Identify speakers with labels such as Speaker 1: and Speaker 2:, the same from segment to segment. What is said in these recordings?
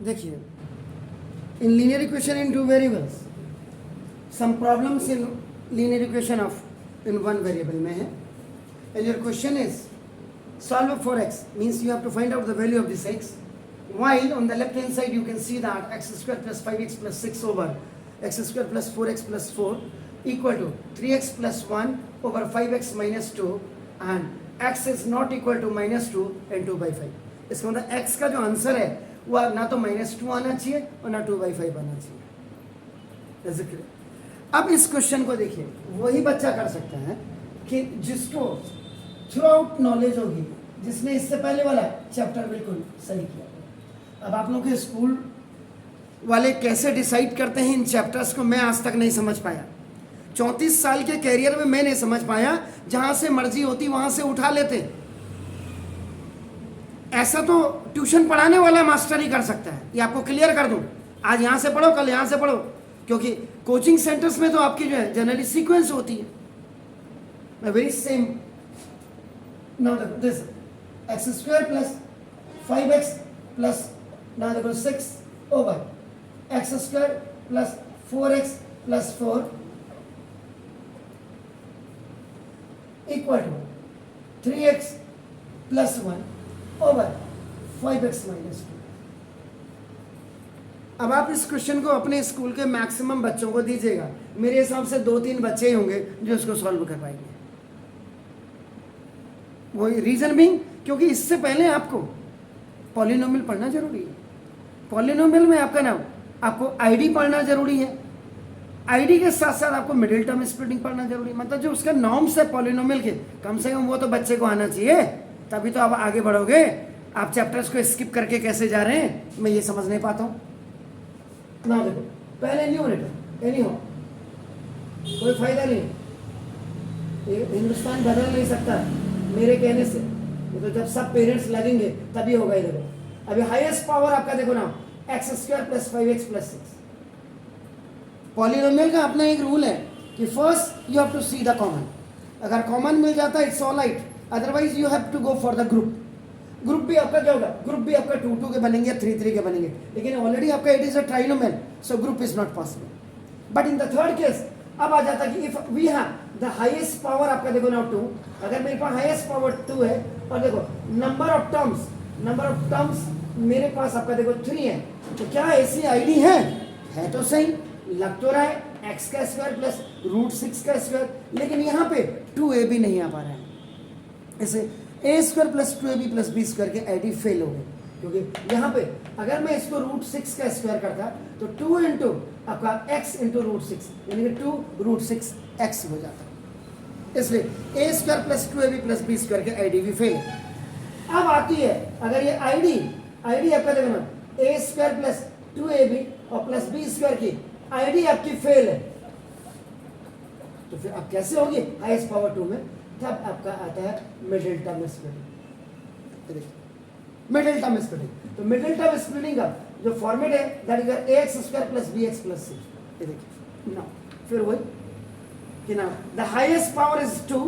Speaker 1: देखिए, in linear equation in two variables, some problems in linear equation of in one variable में है, and your question is solve for x, means you have to find out the value of this x, while on the left hand side you can see that x square plus 5x plus 6 over x square plus 4x plus 4 equal to 3x plus 1 over 5x minus 2, and x is not equal to minus 2 and 2 by 5. इसका मतलब x का जो answer है वो ना तो -2 आना चाहिए और ना 2 by 5 आना चाहिए। ऐसे क्लियर? अब इस क्वेश्चन को देखिए, वही बच्चा कर सकता है कि जिसको थ्रू आउट नॉलेज होगी, जिसने इससे पहले वाला चैप्टर बिल्कुल सही किया। अब आप लोग के स्कूल वाले कैसे डिसाइड करते हैं इन चैप्टर्स को, मैं आज तक नहीं समझ पाया। 34 साल के कैरियर में मैं नहीं समझ पाया, जहां से मर्जी होती वहां से उठा लेते। ऐसा तो ट्यूशन पढ़ाने वाला मास्टर ही कर सकता है। ये आपको क्लियर कर दूं, आज यहां से पढ़ो, कल यहां से पढ़ो, क्योंकि कोचिंग सेंटर्स में तो आपकी जो है जनरली सीक्वेंस होती है, very same. Now this x square plus 5x plus now देखो 6 over x square plus 4x plus 4 equal to 3x plus 1 over 5x minus 2। अब आप इस क्वेश्चन को अपने स्कूल के मैक्सिमम बच्चों को दीजिएगा, मेरे हिसाब से 2-3 बच्चे ही होंगे जो इसको सॉल्व कर पाएंगे। वही रीजन भी, क्योंकि इससे पहले आपको पॉलिनोमियल पढ़ना जरूरी है। पॉलिनोमियल में आपका नाम, आपको आईडी पढ़ना जरूरी है, आईडी के साथ साथ आपको मिडिल टर्म स्प्लिटिंग पढ़ना जरूरी है। मतलब जो उसका नॉर्म्स है पॉलिनोमियल के, कम से कम वो तो बच्चे को आना चाहिए, तभी तो आप आगे बढ़ोगे। आप चैप्टर्स को स्किप करके कैसे जा रहे हैं, मैं ये समझ नहीं पाता हूँ ना। देखो पहले न्यूमरेटर एनी हो, कोई फायदा नहीं, ये हिंदुस्तान बदल नहीं सकता मेरे कहने से। तो जब सब पेरेंट्स लगेंगे तभी होगा। ये देखो अभी हाईएस्ट पावर आपका देखो ना, x square plus 5x plus 6। Polynomial का अपना एक रूल है कि first you have to see the common. अगर कॉमन मिल जाता है it's all right, otherwise you have to go for the group. Group भी आपका क्या होगा, ग्रुप भी आपका 2-2 के बनेंगे, 3-3 के बनेंगे, लेकिन ऑलरेडी आपका it is a trinomial, so group is not possible. But in the third case अब आ जाता कि if we have the highest power, आपका देखो ना 2, अगर मेरे पास हाईएस्ट पावर 2 है, और देखो नंबर ऑफ टर्म्स मेरे पास आपका देखो 3 है, तो क्या ऐसी आईडी है तो सही, लग तो रहा है x का स्क्वायर प्लस √6 का स्क्वायर, लेकिन यहाँ पे 2a भी नहीं आ पा रहा है। ऐसे a square plus 2ab plus b square के आईडी फेल हो गए, क्योंकि यहाँ पे अगर मैं इसको √6 का स्क्वायर करता तो 2 इंटू आपका x इंटू √6 यानी कि 2√6x हो जाता। इसलिए a square plus 2ab plus b square के आईडी भी फेल है। अब आती है अगर ये आईडी आपका देखो ना, a स्क्वायर प्लस 2ab और प्लस b स्क्वायर की आईडी आपकी फेल है, तो फिर अब कैसे होगी हाईएस्ट पावर 2 में, तब आपका आता है middle term splitting. Middle term splitting, तो मिडिल टर्म स्प्लिटिंग का जो फॉर्मेट है that is ax square plus bx plus c। ये देखिए ना, फिर वही कि ना the highest power is 2,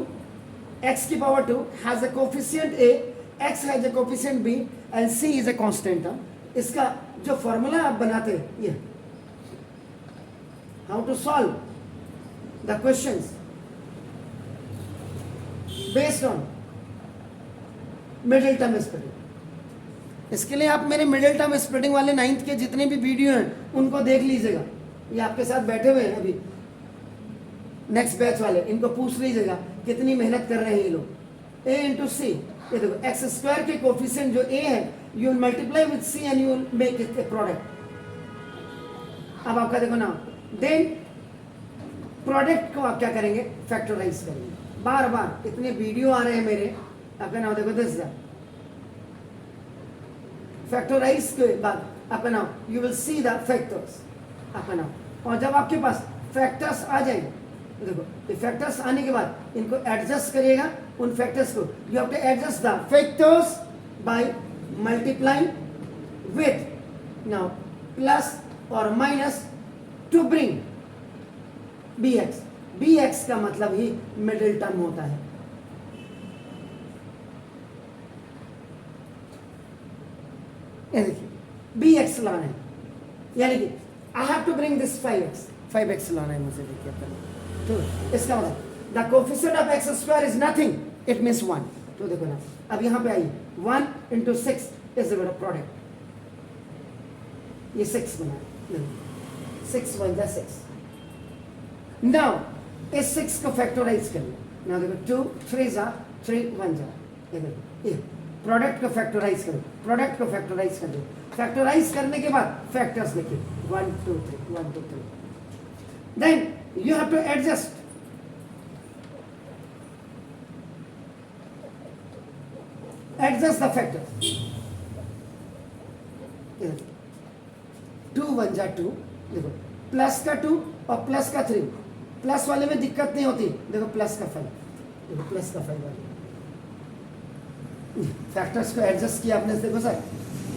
Speaker 1: x की power 2 has a coefficient a, x has a coefficient b and c is a constant term. इसका जो फॉर्मूला आप बनाते हैं, ये how to solve the questions based on middle term splitting. इसके लिए आप मेरे मिडिल टर्म स्प्लिटिंग वाले 9th के जितने भी वीडियो हैं उनको देख लीजिएगा। ये आपके साथ बैठे हुए हैं अभी नेक्स्ट बैच वाले, इनको पूछ लीजिएगा कितनी मेहनत कर रहे हैं ये लोग। a इंटू सी, ये देखो एक्स स्क्वायर के कोफिशिएंट जो a है, you will multiply with c and you will make it A product. अब आपका देखो ना, देन प्रोडक्ट को आप क्या करेंगे, फैक्टराइज करेंगे। बार बार इतने वीडियो आ रहे हैं मेरे, आपका नाम देखो 10,000 फैक्टराइज के बाद आपका नाम you will see the factors आपका नाम, और जब आपके पास फैक्टर्स आ जाएंगे, देखो ये फैक्टर्स आने के बाद इनको एडजस्ट करिएगा, उन फैक्टर्स को you have to adjust the factors by multiplying with now plus और माइनस टू ब्रिंग bx का मतलब ही मिडिल टर्म होता है। ये देखिए बी एक्स लाना है, यानी कि I have to bring this 5x लाना है मुझे। देखिए तो इसका मतलब the coefficient of x square is nothing, it means 1। तो देखो ना, अब यहाँ पे आइए 1 × 6 इज द प्रोडक्ट, ये 6 बना, 6 1 जा 6। नाउ इस 6 को फैक्टराइज कर लो। नाउ देखो 2 3 जा 3 1 जा, ये प्रोडक्ट को फैक्टराइज करो, प्रोडक्ट को फैक्टराइज कर दो। फैक्टराइज करने के बाद फैक्टर्स लिखिए 1 2 3 1 2 3। Then you have to adjust, adjust the factors. 2 1 जा 2, देखो प्लस का 2 और प्लस का 3, प्लस वाले में दिक्कत नहीं होती। देखो प्लस का 5, देखो प्लस का 5 वाले फैक्टर्स को एडजस्ट किया आपने, देखो सर।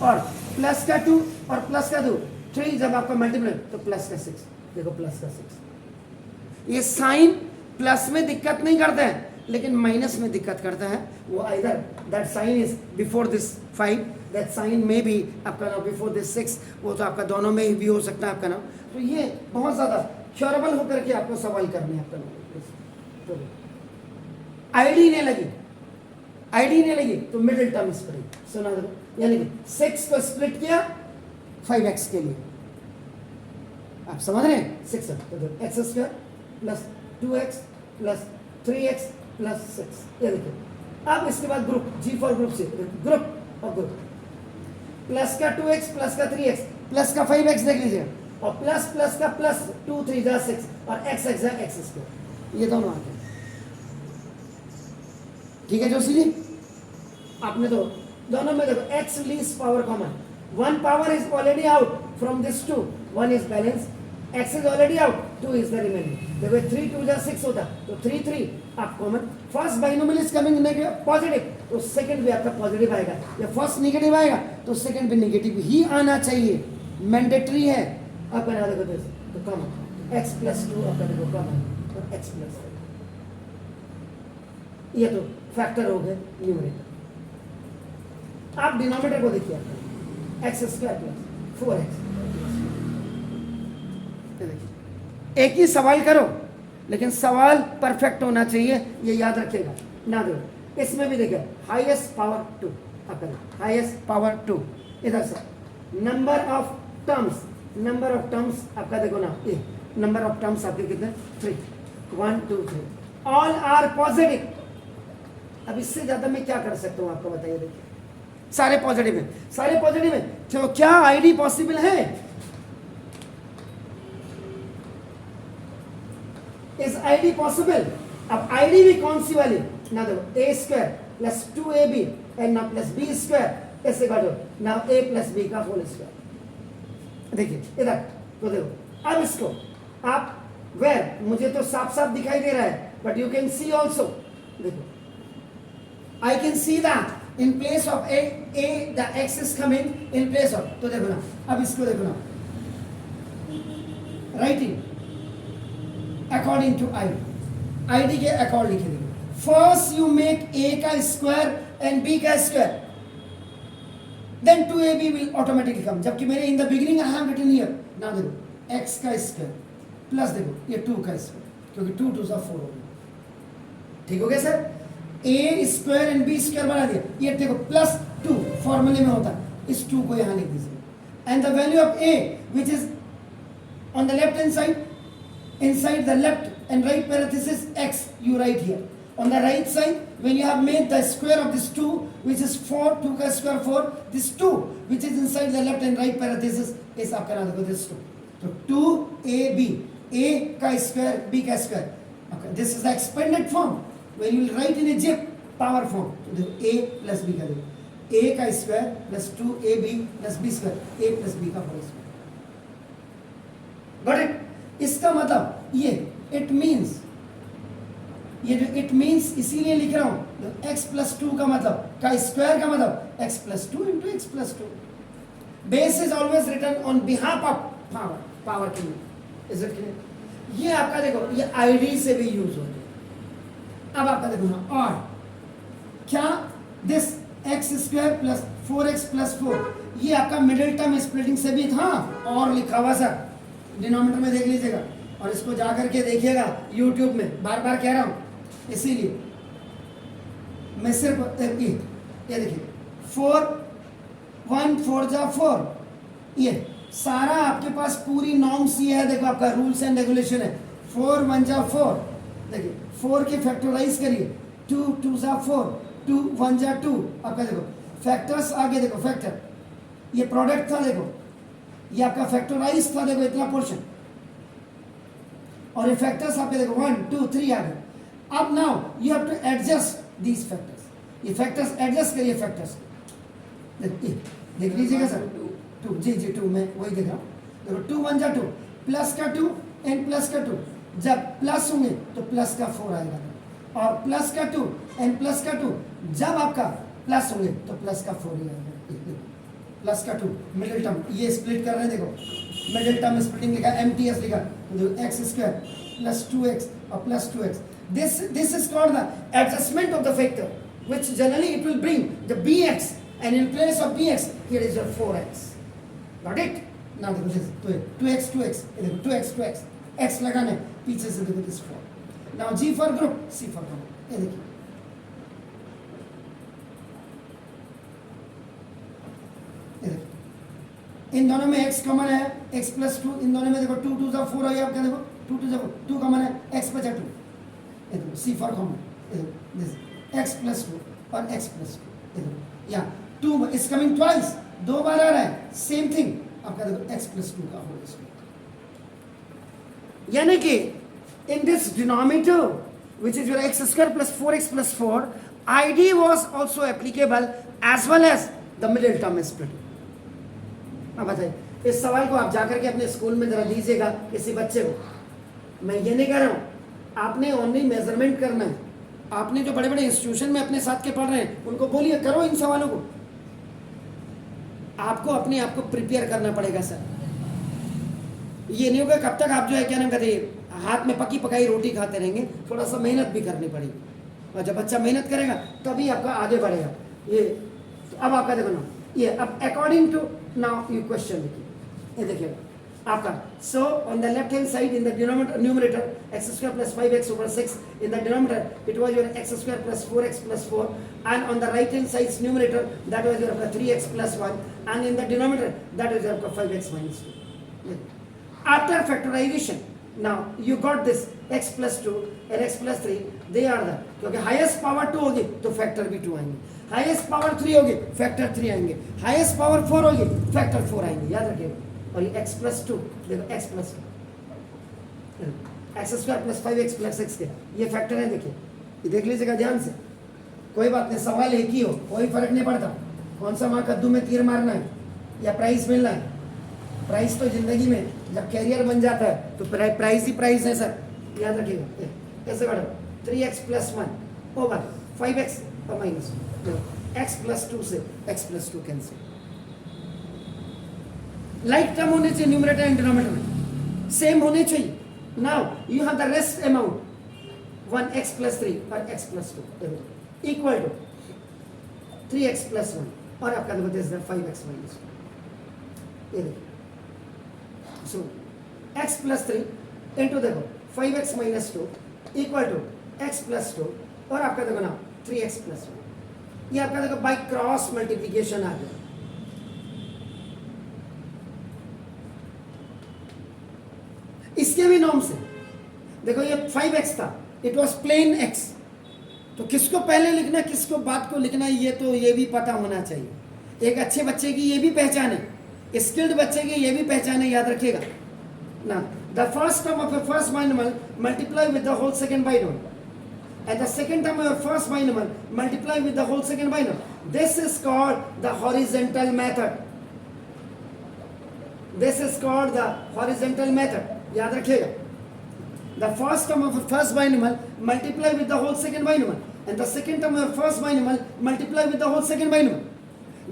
Speaker 1: और प्लस का 2 और प्लस का 2 3 जब आपका मल्टीप्लाई तो प्लस का 6, देखो प्लस का 6। ये साइन प्लस में दिक्कत नहीं करते हैं, लेकिन माइनस में दिक्कत करता है। वो either that sign is before this 5, that sign में भी आपका नाम बिफोर दिस 6, वो तो आपका दोनों में ही भी हो सकता है आपका नाम। तो ये बहुत ज़्यादा क्योरेबल होकर के आपको सवाल करने हैं आपका नाम। तो आईडी नहीं लगी, आईडी नहीं लगी तो मिडिल टर्म स्प्लिट सुना दो, यानी कि 6 को स्प्लिट किया 5x के लिए, आप समझ रहे हैं। 6 तो x square plus 2x plus 3x plus 6, ये देखिए। अब इसके बाद ग्रुप, G फॉर ग्रुप से ग्रुप और ग्रुप, प्लस का 2x प्लस का 3x प्लस का 5x देख लीजिए, और प्लस प्लस का प्लस 2 3 जा 6 और x x जा x स्क्वायर, ये दोनों आते हैं। ठीक है जोशी जी, आपने तो दोनों में देखो x least power common, 1 power is already out from this 2, 1 is balance, x is already out, 2 is the remaining. देखो 3 2 जा 6 होता तो 3 3 आप common. First binomial is coming negative positive, तो सेकंड भी आपका पॉजिटिव आएगा, या फर्स्ट नेगेटिव आएगा तो सेकंड भी नेगेटिव ही आना चाहिए, मैंडेटरी है। आप बना देखो तो कॉमन x प्लस 2 आपका देखो कॉमन और x प्लस 5, ये तो फैक्टर हो गए न्यूमरेटर। आप डिनोमिनेटर को देखिए, एक्स स्क्वायर प्लस 4x। एक ही सवाल करो, लेकिन सवाल परफेक्ट होना चाहिए, ये याद रखिएगा ना। दो इसमें भी देखिए हाईएस्ट पावर 2, हाईएस्ट पावर 2, इधर से नंबर ऑफ टर्म्स आपका देखो ना, ये नंबर ऑफ टर्म्स आपके कितने 3 1 2 3, ऑल आर पॉजिटिव। अब इससे ज्यादा मैं क्या कर सकता हूं आपको बताइए। देखिए सारे पॉजिटिव हैं, सारे पॉजिटिव हैं, तो क्या आईडी पॉसिबल है? Is ID possible? अब आईडी भी कौन सी वाली ना, देखो ए स्क्वायर प्लस 2ab एंड ना प्लस बी स्क्वायर, ऐसे काटो ना a प्लस बी का होल स्क्वायर। देखिए इधर तो देखो, अब इसको आप वेर, मुझे तो साफ साफ दिखाई दे रहा है, but you can see also. देखो I can see that in place of a the x is coming in place of, तो देखो ना, अब इसको देखो ना, writing according to id के अकॉर्डिंग लिखे देखो। फर्स्ट यू मेक a का स्क्वायर एंड b का square, then 2ab will automatically come, जबकि मैंने in the beginning I have written here, now देखो x का स्क्वायर प्लस देखो ये 2 का स्क्वायर, क्योंकि 2 2 4 हो गया। ठीक हो गया sir? A square and b square बना दिया, ये देखो प्लस 2 फॉर्मूले में होता है, इस 2 को यहां लिख दीजिए। And the value of A which is on the left hand side, inside the left and right parenthesis x you write here. On the right side, when you have made the square of this 2 which is 4, 2 का square 4, this 2 which is inside the left and right parenthesis is आपका ना देखो this 2, तो 2ab, a का square b का square, okay, this is the expanded form. When you will write in a zip power form, तो देखो a plus b का देखो, a का square plus 2ab plus b square, a plus b का whole square। Got it? इसका मतलब ये it means, ये जो it means इसीलिए लिख रहा हूं, x plus 2 का मतलब का स्क्वायर का मतलब x plus 2 into x plus 2। Base is always written on behalf of power, power के लिए। Is it clear? ये आपका देखो, ये id से भी यूज होता है। अब आपका देखो ना, और क्या this x square plus 4x plus 4 ये आपका मिडिल टर्म स्प्लिटिंग से भी था और लिखा हुआ सर, डिनोमिनेटर में देख लीजिएगा और इसको जा करके देखिएगा यूट्यूब में, बार बार कह रहा हूँ इसीलिए मैं सिर्फ ये देखिए 4 1 4 जा 4, ये सारा आपके पास पूरी नॉर्म्स ये है, देखो आपका रूल्स एंड रेगुलेशन है। 4 1 जा 4, देखिए 4 के फैक्टराइज करिए, 2 2 जा 4, 2 1 जा 2, आपका देखो फैक्टर्स आगे देखो, फैक्टर ये प्रोडक्ट था, देखो ये आपका फैक्टराइज था, देखो इतना पोर्शन, और ये फैक्टर्स आपके देखो 1 2 3 आ गए। अब now you have to adjust these factors, ये फैक्टर्स एडजस्ट करिए फैक्टर्स, देख लीजिएगा सर 2 जी 2 मैं वही देख रहा हूँ, देखो 2 1 जा 2, प्लस का 2 एंड प्लस का 2, जब प्लस होंगे तो प्लस का 4 आएगा, और प्लस का 2 एंड प्लस का 2 जब आपका प्लस होंगे तो प्लस का 4 ही आएगा, प्लस का 2 मिडिल टर्म ये स्प्लिट कर रहे हैं, देखो मिडिल टर्म स्प्लिटिंग लिखा MTS लिखा, देखो एक्स स्क्वायर प्लस 2x और plus 2x, this is called the adjustment of the factor which generally it will bring the bx and in place of bx here is your 4x, got it? now देखो तो 2x 2x ये देखो 2x 2x x लगाने पीछे से देखो this 4, now G for group C for common, ये देखिए इन दोनों में x कॉमन है, x प्लस 2, इन दोनों में देखो 2 2 जा 4 हो गया, आपका देखो 2 2 जा 4, 2 कॉमन है, x बचा 2, ये देखो C फॉर कॉमन, ये देखो दिस x प्लस 2 और x प्लस 2, ये देखो या 2 इज कमिंग ट्वाइस, दो बार आ रहा है, सेम थिंग आपका देखो x प्लस 2 का होल स्क्वायर, यानी कि in this denominator which is your x square plus 4x plus 4 id was also applicable as well as the middle term splitting। अब बताइए इस सवाल को आप जाकर के अपने स्कूल में जरा दीजिएगा किसी बच्चे को, मैं ये नहीं कह रहा हूँ, आपने ओनली मेजरमेंट करना है, आपने जो बड़े बड़े इंस्टीट्यूशन में अपने साथ के पढ़ रहे हैं उनको बोलिए करो इन सवालों को, आपको अपने आप को प्रिपेयर करना पड़ेगा सर, ये नहीं होगा कब तक आप जो है क्या नाम कहते हैं हाथ में पकी पकाई रोटी खाते रहेंगे, थोड़ा सा मेहनत भी करनी पड़ेगी, और जब बच्चा मेहनत करेगा तभी आपका आगे बढ़ेगा। ये तो अब आपका देखो ना, ये अब according to now you question देखिए, ये देखिएगा आपका, so on the left hand side in the numerator x square plus 5x over 6, in the denominator it was your x square plus 4x plus 4, and on the right hand side's numerator that was your 3x plus 1, and in the denominator that was your 5x minus 2। after factorization now you got this x plus 2 and x plus 3, they are the, क्योंकि highest power 2 होगी तो factor भी 2 आएंगे, highest power 3 होगी factor 3 आएंगे, highest power 4 होगी factor 4 आएंगे, याद रखिएगा। और ये x प्लस 2 देखो x plus x square plus 5x plus 6 के ये फैक्टर है, देखिए ये देख लीजिएगा ध्यान से, कोई बात नहीं, सवाल एक ही हो कोई फर्क नहीं पड़ता, कौन सा वहाँ कद्दू में तीर मारना है या प्राइस मिलना है, प्राइस तो जिंदगी में जब कैरियर बन जाता है तो प्राइस ही प्राइस है सर, याद रखिएगा। कैसे बढ़ो 3x प्लस 1 ओवर 5x और माइनस x प्लस 2 से x plus 2 cancel, like term होने चाहिए न्यूमरेटर एंड डिनोमिनेटर में सेम होने चाहिए। Now you have the rest amount 1x plus 3 और x plus 2 equal to 3x plus 1 और आपका देखो दिस 5x माइनस 2, ये देखो सो x प्लस 3 इंटू देखो 5x minus 2 equal to x plus 2 और आपका देखो ना 3x प्लस 1, ये आपका देखो बाय क्रॉस मल्टीप्लिकेशन आ गया। इसके भी नॉर्म से देखो ये 5x था, इट वाज प्लेन x, तो किसको पहले लिखना किसको बाद को लिखना ये तो ये भी पता होना चाहिए। एक अच्छे बच्चे की ये भी पहचान है, स्किल्ड बच्चे की ये भी पहचान है, याद रखिएगा ना। The first term of a first binomial multiply with the whole second binomial and the second term of first binomial multiply with the whole second binomial, this is called the horizontal method, this is called the horizontal method, याद रखिएगा। The first term of a first binomial multiply with the whole second binomial, and the second term of a first binomial multiply with the whole second binomial.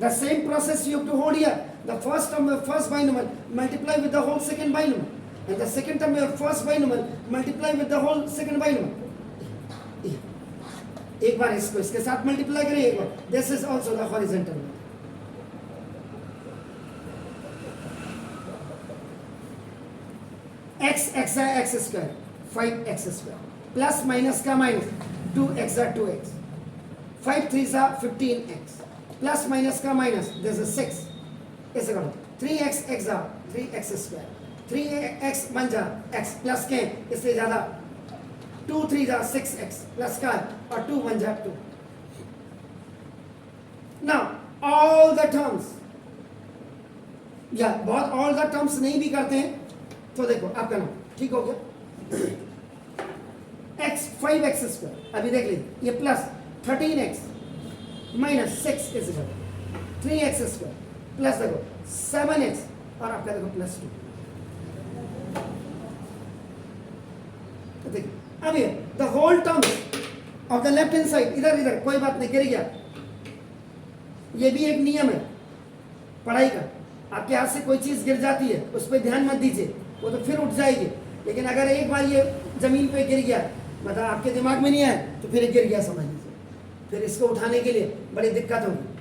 Speaker 1: The same process you have to hold here. The first term of first binomial multiply with the whole second binomial, and the second term of first binomial multiply with the whole second binomial. एक बार इसको इसके साथ multiply करें एक बार, this is also the horizontal method. X x है x square 5x square plus minus का minus 2x है 2x 5 3 सा 15x प्लस माइनस का माइनस दिस इज 6 इसे करो 3x x आ 3x स्क्वायर 3x बन जा x प्लस के इससे ज़्यादा 2 3 जा 6x प्लस का और 2 बन जा 2 now all the terms या बहुत all the terms नहीं भी करते हैं तो देखो आपका नाम ठीक हो गया x 5x स्क्वायर अभी देख लीजिए ये plus 13x minus 6 is equal 3x square plus देखो 7x और आपका देखो प्लस 2 देखिए अब ये the whole term of the left hand side इधर इधर कोई बात नहीं गिर गया ये भी एक नियम है पढ़ाई का आपके हाथ से कोई चीज गिर जाती है उस पर ध्यान मत दीजिए वो तो फिर उठ जाएगी लेकिन अगर एक बार ये जमीन पे गिर गया मतलब आपके दिमाग में नहीं आया तो फिर गिर गया समझ लीजिए फिर इसको उठाने के लिए बड़ी दिक्कत होगी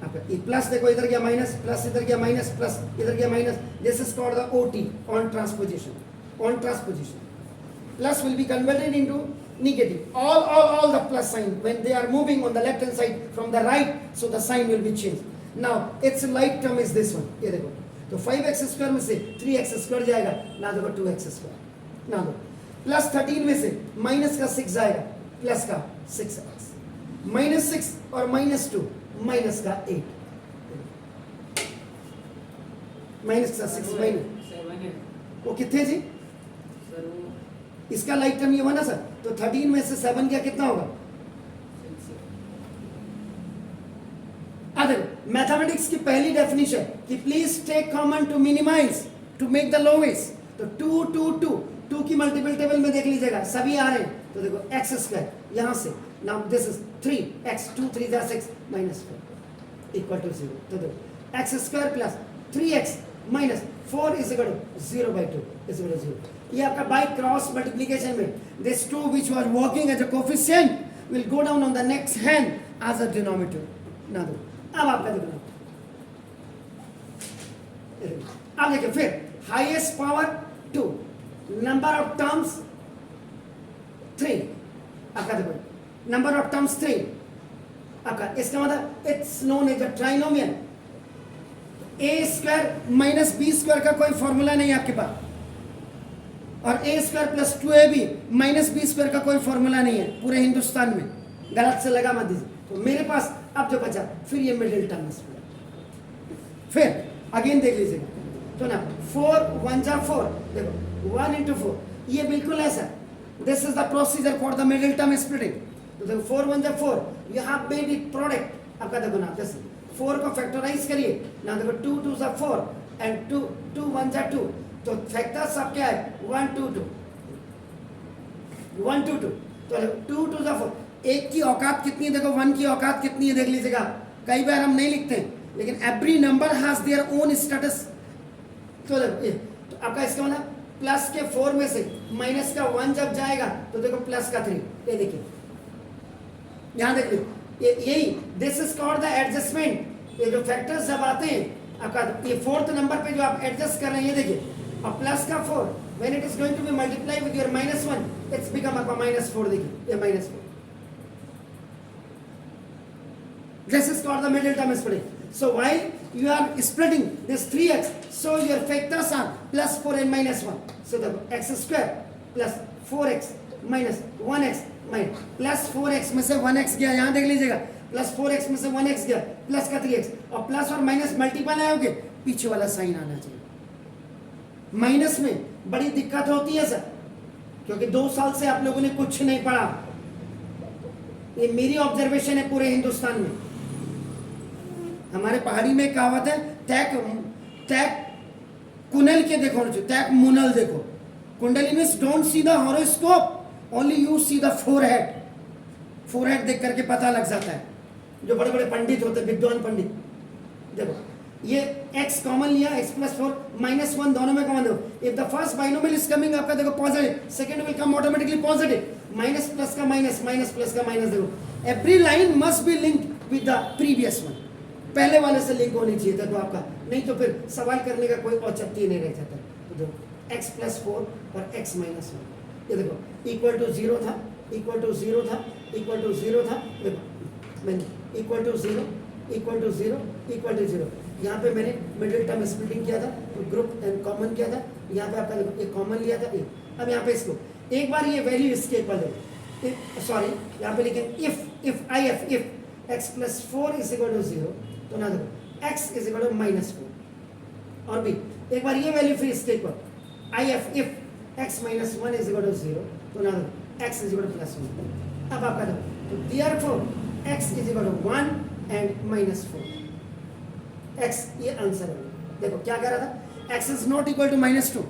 Speaker 1: आपका ये प्लस देखो इधर गया माइनस प्लस इधर गया माइनस प्लस इधर गया minus this is called the OT on transposition plus will be converted into negative all the plus sign when they are moving on the left hand side from the right so the sign will be changed now its like term is this one ये देखो तो 5x square में से 3x square जाएगा ना देखो 2x square ना दो प्लस 13 में से माइनस का 6 जाएगा प्लस का 6x माइनस 6 और माइनस 2 माइनस का 8 माइनस का 6 माइनस वो कितने जी इसका लाइक टर्म ये हुआ ना सर तो 13 में से 7 क्या कितना होगा अगर मैथमेटिक्स की पहली डेफिनेशन कि please take common to minimize to make the lowest तो 2 की मल्टीपल टेबल में देख लीजिएगा सभी आ रहे हैं तो देखो x स्क्वायर यहां से नाउ दिस इज 3x 2 3 जा 6 माइनस 4 इक्वल टू 0 तो देखो x square plus 3x minus 4 is equal to 0/2 is equal to 0 ये आपका बाय क्रॉस मल्टीप्लिकेशन में this 2 which was working as a coefficient will go down on the next hand as a denominator ना दो अब आपका देखो अब देखिए फिर highest power 2 number of terms 3 आपका देखो नंबर ऑफ टर्म्स 3 आपका इसका मतलब it's known as a trinomial a square minus b square का कोई फॉर्मूला नहीं है आपके पास और a square plus 2ab minus b square का कोई फॉर्मूला नहीं है पूरे हिंदुस्तान में गलत से लगा मत दीजिए तो मेरे पास अब जो बचा फिर ये मिडिल टर्म फिर अगेन देख लीजिएगा तो ना 4 1 जा 4 देखो 1 into 4 ये बिल्कुल ऐसा this is the procedure for the middle term splitting तो देखो 4 1 जा 4 you have made it product आपका देखो ना दिस 4 को फैक्टराइज करिए ना देखो 2 2 जा 4 एंड 2 1 जा 2 तो फैक्टर्स सब क्या है 1 2 2 1 2 2 तो 2 2 जा 4 एक की औकात कितनी है देखो 1 की औकात कितनी है देख लीजिएगा कई बार हम नहीं लिखते हैं लेकिन every number has their own status तो देखो ये तो आपका इसका मतलब प्लस के 4 में से माइनस का 1 जब जाएगा तो देखो प्लस का 3 ये देखिए यहां देख लो यही this is called the adjustment ये जो फैक्टर्स जब आते हैं आपका ये 4th नंबर पे जो आप एडजस्ट कर रहे हैं ये देखिए और प्लस का 4 when it is going to be multiply with your -1 it's become आपका -4 देखिए ये -4 this is called the middle term splitting so while you are splitting this 3x so your factors are +4 and -1 so the x square plus 4x minus 1x minus plus 4x में से 1x गया यहाँ देख लीजिएगा plus 4x में से 1x गया plus का 3x और प्लस और माइनस मल्टीपल आयोगे पीछे वाला साइन आना चाहिए माइनस में बड़ी दिक्कत होती है सर क्योंकि 2 साल से आप लोगों ने कुछ नहीं पढ़ा ये मेरी ऑब्जर्वेशन है पूरे हिंदुस्तान में हमारे पहाड़ी में कहावत है तैक कुनल के देखो तैक मुनल देखो कुंडली means don't see the horoscope only you see the forehead देख करके पता लग जाता है जो बड़े बड़े पंडित होते हैं विद्वान पंडित देखो ये x कॉमन लिया x + 4 -1 दोनों में कॉमन दो if the first binomial is coming आपका देखो positive second will come automatically positive minus plus का माइनस माइनस प्लस का माइनस देखो every line must be linked with the previous one पहले वाले से लिंक होनी चाहिए था तो आपका नहीं तो फिर सवाल करने का कोई औचित्य नहीं रह जाता तो x प्लस 4 और x माइनस 1। ये देखो इक्वल टू 0 था, इक्वल टू 0 था, इक्वल टू 0 था। देखो मैंने equal to 0, equal to 0, equal to 0, यहाँ पे मैंने मिडिल टर्म स्प्लिटिंग किया था, तो ग्रुप एंड कॉमन किया था। यहाँ पे आपका देखो एक कॉमन लिया था। अब यहाँ पे इसको एक बार ये वैल्यू इसके इक्वल है, सॉरी यहाँ पे लिखेंगे if I F if x प्लस 4 इज इक्वल टू 0, तो ना देखो x is equal to minus 4। और भी एक बार ये वैल्यू फिर इसके equal I F if x माइनस 1 इज इक्वल टू 0, तो ना देखो x is equal to plus 1। अब आपका देखो तो therefore x is equal to 1 and minus 4। x ये आंसर है। देखो क्या कह रहा था, x is not equal to minus 2,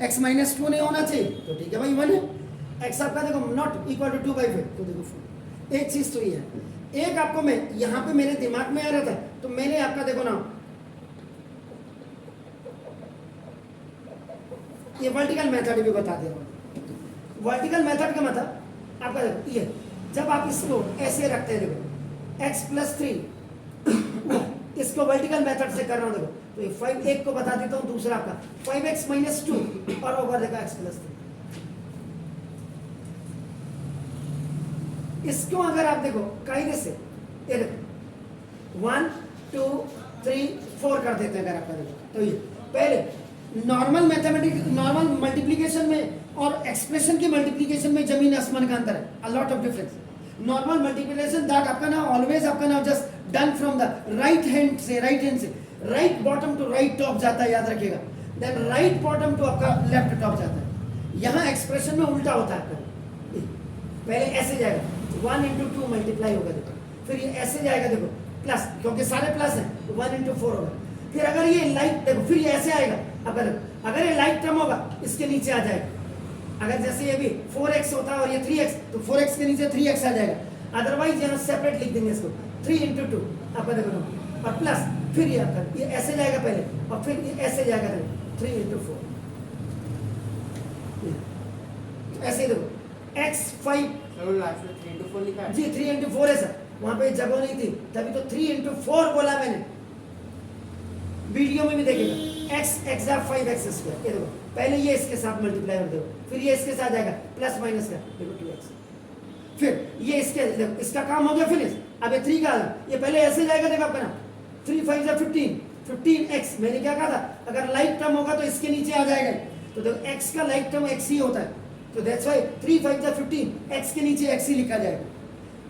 Speaker 1: x minus 2 नहीं होना चाहिए, तो ठीक है भाई 1 है। x आपका देखो नॉट इक्वल टू 2/5, तो देखो 4। एक चीज तो ये है, एक आपको मैं यहाँ पे मेरे दिमाग में आ रहा था, तो मैंने आपका देखो ना ये वर्टिकल मेथड भी बता दे रहा हूँ। वर्टिकल मेथड का मतलब आपका देखो ये जब आप इसको ऐसे रखते हैं, देखो x प्लस 3 इसको वर्टिकल मेथड से कर रहा हूँ। देखो तो ये 5 एक को बता देता हूँ, दूसरा आपका 5x माइनस 2 और ओवर देखो x प्लस 3। इसको अगर आप देखो कायदे से ये देखो 1 2 3 4 कर देते हैं अगर आप देखो, तो ये पहले नॉर्मल मैथमेटिक्स नॉर्मल मल्टीप्लिकेशन में और एक्सप्रेशन की मल्टीप्लिकेशन में जमीन आसमान का अंतर है, a lot of difference. Normal multiplication that आपका ना ऑलवेज आपका ना just done from the right hand से, right bottom to right top जाता है, याद रखिएगा। देन राइट बॉटम टू आपका लेफ्ट टॉप जाता है। यहाँ एक्सप्रेशन में उल्टा होता है आपका, पहले ऐसे जाएगा 1 इंटू 2 मल्टीप्लाई होगा देखो, फिर ये ऐसे जाएगा देखो प्लस, क्योंकि सारे प्लस हैं तो 1 इंटू 4 होगा। फिर अगर ये लाइट देखो फिर ये ऐसे आएगा, अगर ये लाइट टर्म होगा इसके नीचे आ जाएगा। अगर जैसे ये भी 4x होता है और ये 3x, तो 4x के नीचे 3x आ जाएगा। अदरवाइज यहाँ सेपरेट लिख देंगे इसको 3 इंटू 2 आपका देखो, और प्लस फिर ये आपका ये ऐसे जाएगा पहले, और फिर ये ऐसे जाएगा देखो 3 इंटू 4। ऐसे देखो x 5
Speaker 2: 3 into 4 लिखा है
Speaker 1: जी, 3 इंटू 4 है सर, वहां पे जगह नहीं थी तभी तो 3 इंटू 4 बोला मैंने। वीडियो में भी देखिएगा x x 5x स्क्वायर। ये देखो पहले ये इसके साथ मल्टीप्लाई कर दो, फिर ये इसके साथ जाएगा प्लस माइनस का देखो 2x, फिर ये इसके देखो इसका काम हो गया फिनिश। अब ये 3 का ये पहले ऐसे जाएगा देखो आपका ना 3 5 15 15x। मैंने क्या कहा था, अगर लाइक टर्म होगा तो इसके नीचे आ जाएगा, तो देखो x का लाइक टर्म x ही होता है, तो दैट्स व्हाई 3 5 15 x के नीचे x ही लिखा जाएगा।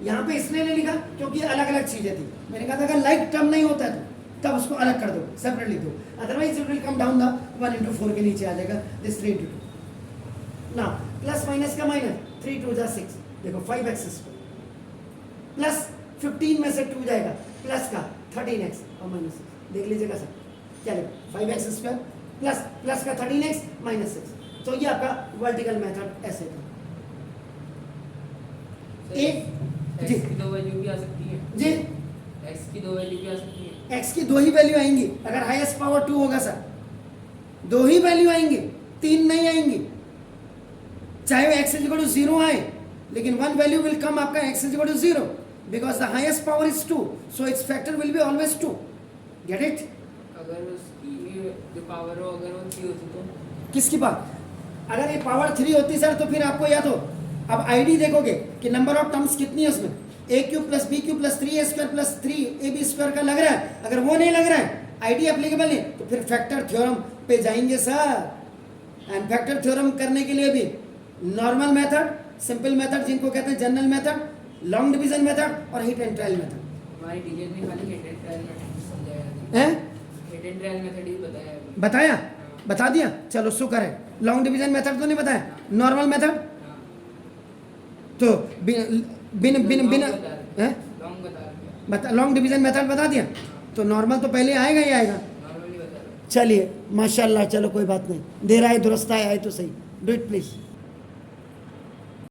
Speaker 1: यहाँ पे इसलिए नहीं लिखा क्योंकि अलग अलग चीजें थी। मैंने कहा था अगर लाइक टर्म नहीं होता है तो तब उसको अलग कर दो, सेपरेट लिख दो, otherwise it will come down the 1 into 4 के नीचे आ जाएगा दिस 3 इंटू 2। ना प्लस माइनस का माइनस 3 2 जा 6 देखो 5x स्क्वायर प्लस 15 में से 2 जाएगा प्लस का 13x और माइनस 6। देख लीजिएगा सर क्या लिखा 5x स्क्वायर प्लस का 13x माइनस 6। तो ये आपका वर्टिकल मेथड ऐसे था। एक
Speaker 2: x की दो वैल्यू भी आ सकती है
Speaker 1: जी,
Speaker 2: x की दो वैल्यू भी आ सकती है।
Speaker 1: x की 2 ही वैल्यू आएंगी अगर हाईएस्ट पावर 2 होगा सर, 2 ही वैल्यू आएंगी, 3 नहीं आएंगी। चाहे वो x इज इक्वल टू 0 आए, लेकिन 1 वैल्यू विल कम आपका x is equal to 0 because the highest power is 2, so its factor will be always 2। Get it?
Speaker 2: अगर उसकी जो पावर हो अगर वो 3 होती तो
Speaker 1: किसकी बात? अगर ये पावर 3 होती सर तो फिर आपको या तो अब आईडी देखोगे कि नंबर ऑफ टर्म्स कितनी है उसमें, a cube plus b cube plus 3a square plus 3ab square का लग रहा है। अगर वो नहीं लग रहा है, आईडी एप्लीकेबल नहीं, तो फिर फैक्टर थ्योरम पे जाएंगे सर। एंड फैक्टर थ्योरम करने के लिए भी नॉर्मल मेथड, सिंपल मेथड जिनको कहते हैं general method, long division method और हिट एंड ट्रायल मेथड।
Speaker 2: हमारी टीचर ने खाली हिट एंड ट्रायल मेथड समझाया
Speaker 1: हैं?
Speaker 2: हिट एंड ट्रायल मेथड ही बताया है।
Speaker 1: बताया? बता दिया, चलो शुक्र है। लॉन्ग डिवीजन मेथड तो नहीं बताया, नॉर्मल मेथड तो बिन बिन बिन हैं बता, लॉन्ग डिवीजन मेथड बता दिया, तो नॉर्मल तो पहले आएगा ही आएगा।
Speaker 2: नॉर्मली बता रहा हूं।
Speaker 1: चलिए माशाल्लाह, चलो कोई बात नहीं, दे रहा है दुरुस्त आया है तो सही। Do it please.